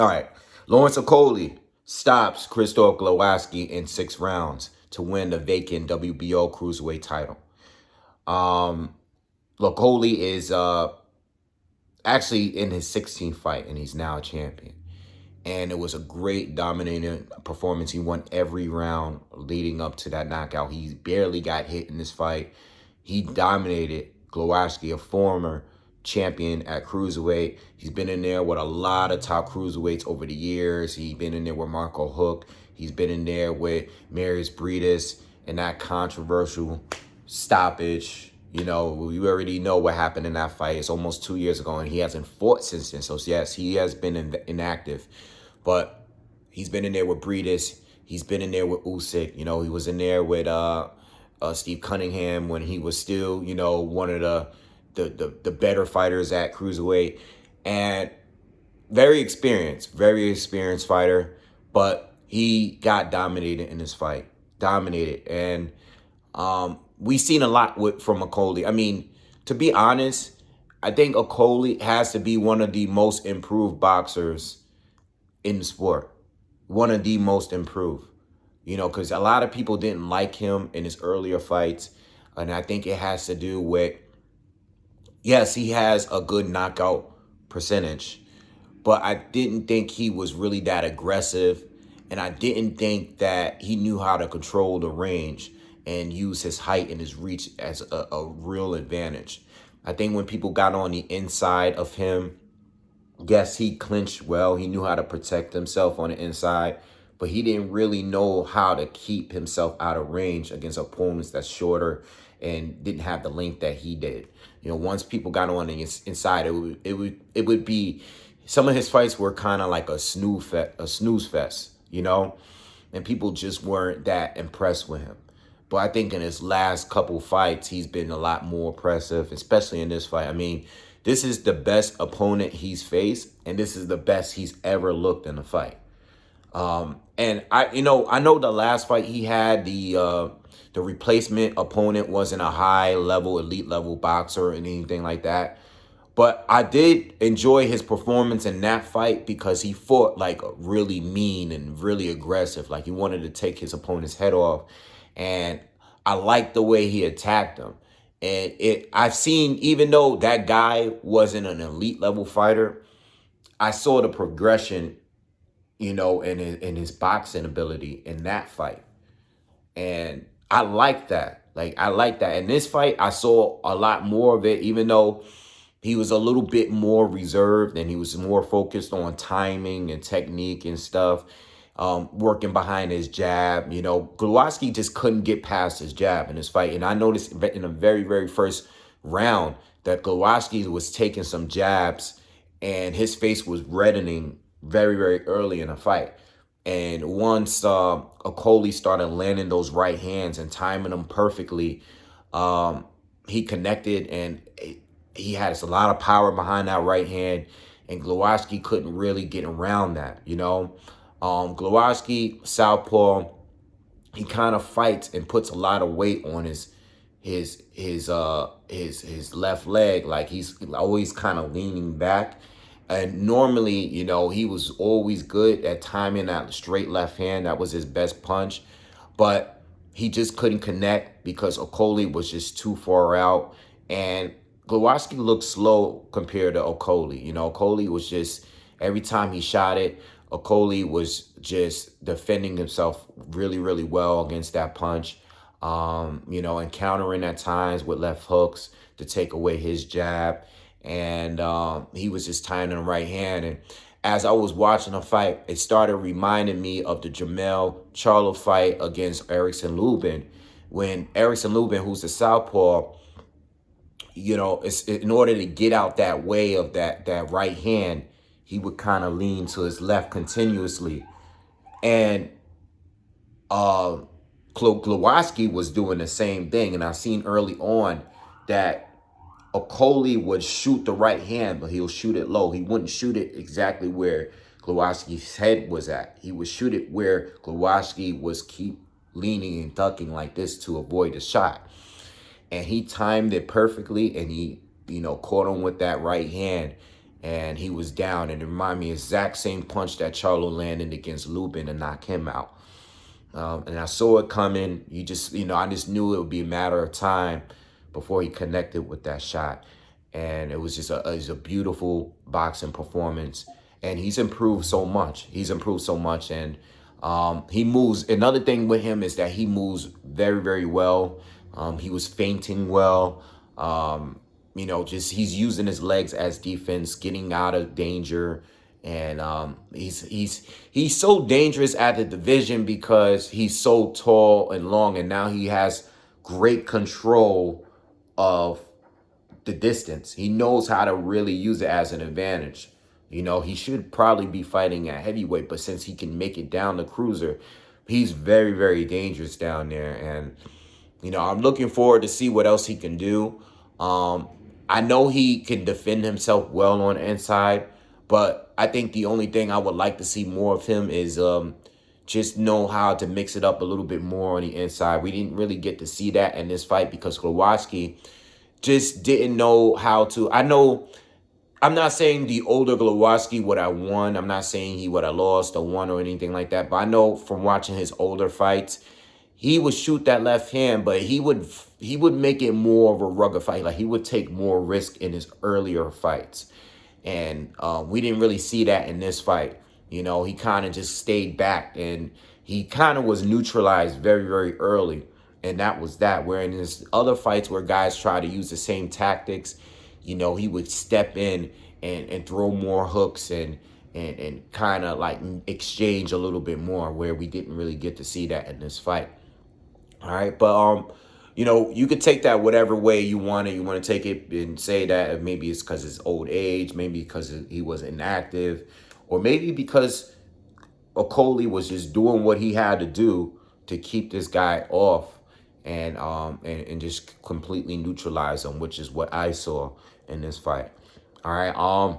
All right. Lawrence Okolie stops Krzysztof Glowacki in 6 rounds to win the vacant WBO cruiserweight title. Um, Okolie is actually in his 16th fight, and he's now a champion. And it was a great, dominating performance. He won every round leading up to that knockout. He barely got hit in this fight. He dominated Glowacki, a former champion at cruiserweight. He's been in there with a lot of top cruiserweights over the years. He's been in there with Marco Hook. He's been in there with Marius Briedis and that controversial stoppage. You know, we already know what happened in that fight. It's almost 2 years ago, and he hasn't fought since then. So, yes, he has been inactive. But he's been in there with Briedis. He's been in there with Usyk. You know, he was in there with Steve Cunningham when he was still, you know, one of the better fighters at cruiserweight. And very experienced fighter. But he got dominated in this fight. Dominated. And we've seen a lot from Okolie. I mean, to be honest, I think Okolie has to be one of the most improved boxers in the sport. One of the most improved. You know, because a lot of people didn't like him in his earlier fights. And I think it has to do with, yes, he has a good knockout percentage. But I didn't think he was really that aggressive. And I didn't think that he knew how to control the range and use his height and his reach as a real advantage. I think when people got on the inside of him, yes, he clinched well. He knew how to protect himself on the inside, but he didn't really know how to keep himself out of range against opponents that's shorter and didn't have the length that he did. You know, once people got on the inside, it would be, some of his fights were kind of like a snooze fest, you know, and people just weren't that impressed with him. But I think in his last couple fights, he's been a lot more impressive, especially in this fight. I mean, this is the best opponent he's faced, and this is the best he's ever looked in a fight. And I know the last fight he had, the replacement opponent wasn't a high level, elite level boxer or anything like that. But I did enjoy his performance in that fight because he fought like really mean and really aggressive. Like he wanted to take his opponent's head off. And I liked the way he attacked him. And I've seen, even though that guy wasn't an elite level fighter, I saw the progression, you know, in his boxing ability in that fight. And I like that. Like, I like that. In this fight, I saw a lot more of it, even though he was a little bit more reserved and he was more focused on timing and technique and stuff, working behind his jab. You know, Glowacki just couldn't get past his jab in this fight. And I noticed in the very, very first round that Glowacki was taking some jabs and his face was reddening very, very early in the fight. And once Okolie started landing those right hands and timing them perfectly, he connected, and he has a lot of power behind that right hand, and Glowacki couldn't really get around that, you know. Glowacki, southpaw, he kind of fights and puts a lot of weight on his left leg. Like he's always kind of leaning back. And normally, you know, he was always good at timing that straight left hand. That was his best punch. But he just couldn't connect because Okolie was just too far out. And Glowacki looked slow compared to Okolie. You know, Okolie was just, every time he shot it, Okolie was just defending himself really, really well against that punch. You know, and countering at times with left hooks to take away his jab. And he was just tying in the right hand. And as I was watching the fight, it started reminding me of the Jamel Charlo fight against Erickson Lubin. When Erickson Lubin, who's the southpaw, you know, in order to get out that way of that right hand, he would kind of lean to his left continuously. And Glowacki was doing the same thing. And I seen early on that Okolie would shoot the right hand, but he'll shoot it low. He wouldn't shoot it exactly where Glowacki's head was at. He would shoot it where Glowacki was keep leaning and ducking like this to avoid the shot. And he timed it perfectly, and he, you know, caught him with that right hand. and he was down. And it reminded me exact same punch that Charlo landed against Lubin to knock him out. And I saw it coming. I just knew it would be a matter of time before he connected with that shot. And it was just a beautiful boxing performance. And he's improved so much. And he moves. Another thing with him is that he moves very, very well. He was feinting well. He's using his legs as defense, getting out of danger. And he's so dangerous at the division because he's so tall and long, and now he has great control of the distance. He knows how to really use it as an advantage. He should probably be fighting at heavyweight, but since he can make it down to cruiser, he's very, very dangerous down there. And I'm looking forward to see what else he can do. I know he can defend himself well on the inside, but I think the only thing I would like to see more of him is just know how to mix it up a little bit more on the inside. We didn't really get to see that in this fight because Glowacki just didn't know how to. I'm not saying the older Glowacki would have won. I'm not saying he would have lost or won or anything like that. But I know from watching his older fights, he would shoot that left hand, but he would make it more of a rugged fight. Like, he would take more risk in his earlier fights. And we didn't really see that in this fight. He kind of just stayed back, and he kind of was neutralized very, very early. And that was that. Where in his other fights where guys try to use the same tactics, he would step in and throw more hooks and kind of like exchange a little bit more, where we didn't really get to see that in this fight. All right, but you could take that whatever way you want it. You want to take it and say that maybe it's because his old age, maybe because he was inactive, or maybe because Okolie was just doing what he had to do to keep this guy off and just completely neutralize him, which is what I saw in this fight. All right,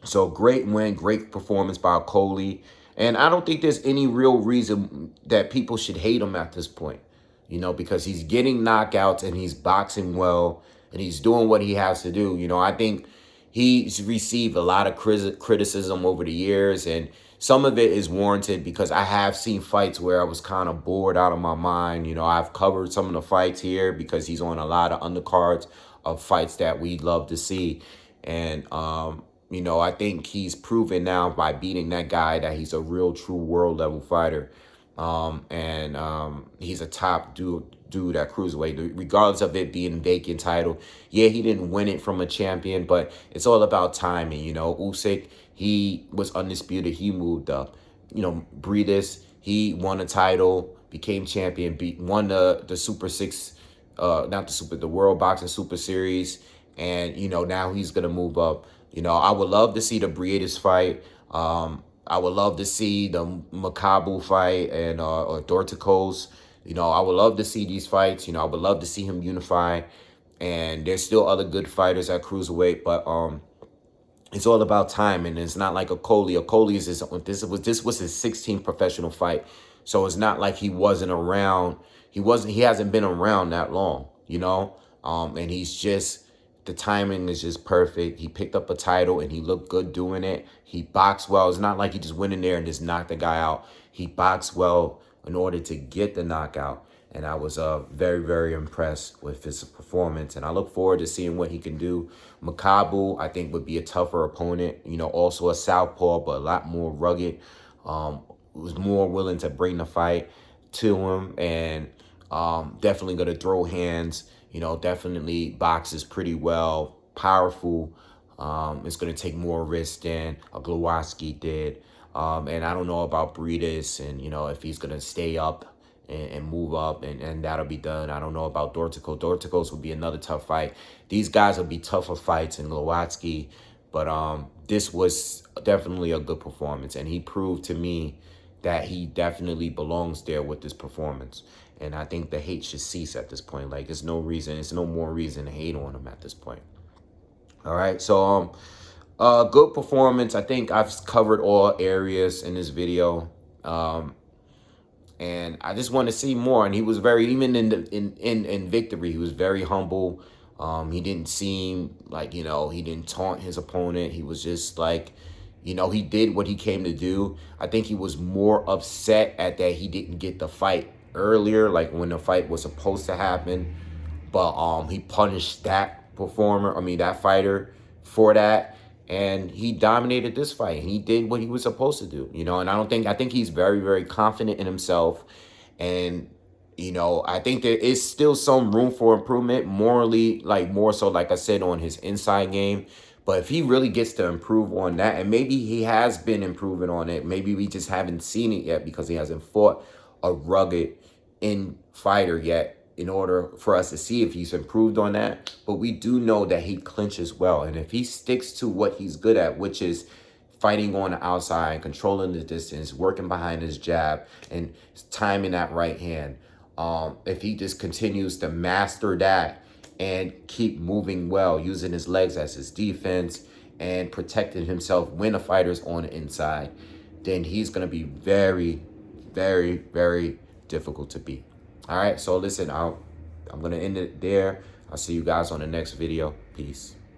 so great win, great performance by Okolie. And I don't think there's any real reason that people should hate him at this point, because he's getting knockouts and he's boxing well and he's doing what he has to do. I think he's received a lot of criticism over the years, and some of it is warranted because I have seen fights where I was kind of bored out of my mind. I've covered some of the fights here because he's on a lot of undercards of fights that we love to see. And, I think he's proven now by beating that guy that he's a real, true world level fighter. He's a top dude at cruiserweight, regardless of it being vacant title. Yeah, he didn't win it from a champion, but it's all about timing. Usyk, he was undisputed. He moved up. Breedis, he won a title, became champion, won the Super Six, the World Boxing Super Series, and now he's gonna move up. I would love to see the Breedis fight. I would love to see the Makabu fight and or Dorticos. I would love to see these fights. I would love to see him unify. And there's still other good fighters at cruiserweight, but it's all about time. And it's not like Okolie. Okolie is this was his 16th professional fight, so it's not like he wasn't around. He hasn't been around that long, and he's just. The timing is just perfect. He picked up a title and he looked good doing it. He boxed well. It's not like he just went in there and just knocked the guy out. He boxed well in order to get the knockout. And I was very, very impressed with his performance. And I look forward to seeing what he can do. Makabu, I think, would be a tougher opponent. Also a southpaw, but a lot more rugged. Was more willing to bring the fight to him. And definitely going to throw hands. Definitely boxes pretty well, powerful. It's going to take more risk than a Glowacki did. And I don't know about Breedis and, if he's going to stay up and move up and that'll be done. I don't know about Dorticos. Dorticos would be another tough fight. These guys will be tougher fights than Glowacki. But this was definitely a good performance. And he proved to me that he definitely belongs there with this performance. And I think the hate should cease at this point. Like, there's no more reason to hate on him at this point. All right, so good performance. I think I've covered all areas in this video. And I just want to see more. And he was even in victory, he was very humble. He didn't seem like, you know, he didn't taunt his opponent. He was just like, you know, he did what he came to do. I think he was more upset at that he didn't get the fight earlier, like when the fight was supposed to happen. But he punished that performer, I mean that fighter for that. And he dominated this fight. And he did what he was supposed to do, you know. And I think he's very, very confident in himself. And you know, I think there is still some room for improvement morally, like more so, like I said, on his inside game. But if he really gets to improve on that, and maybe he has been improving on it, maybe we just haven't seen it yet because he hasn't fought a rugged in fighter yet in order for us to see if he's improved on that. But we do know that he clinches well. And if he sticks to what he's good at, which is fighting on the outside, controlling the distance, working behind his jab, and timing that right hand, if he just continues to master that and keep moving well, using his legs as his defense and protecting himself when a fighter's on the inside, then he's going to be very, very, very difficult to beat. All right, so listen, I'm going to end it there. I'll see you guys on the next video. Peace.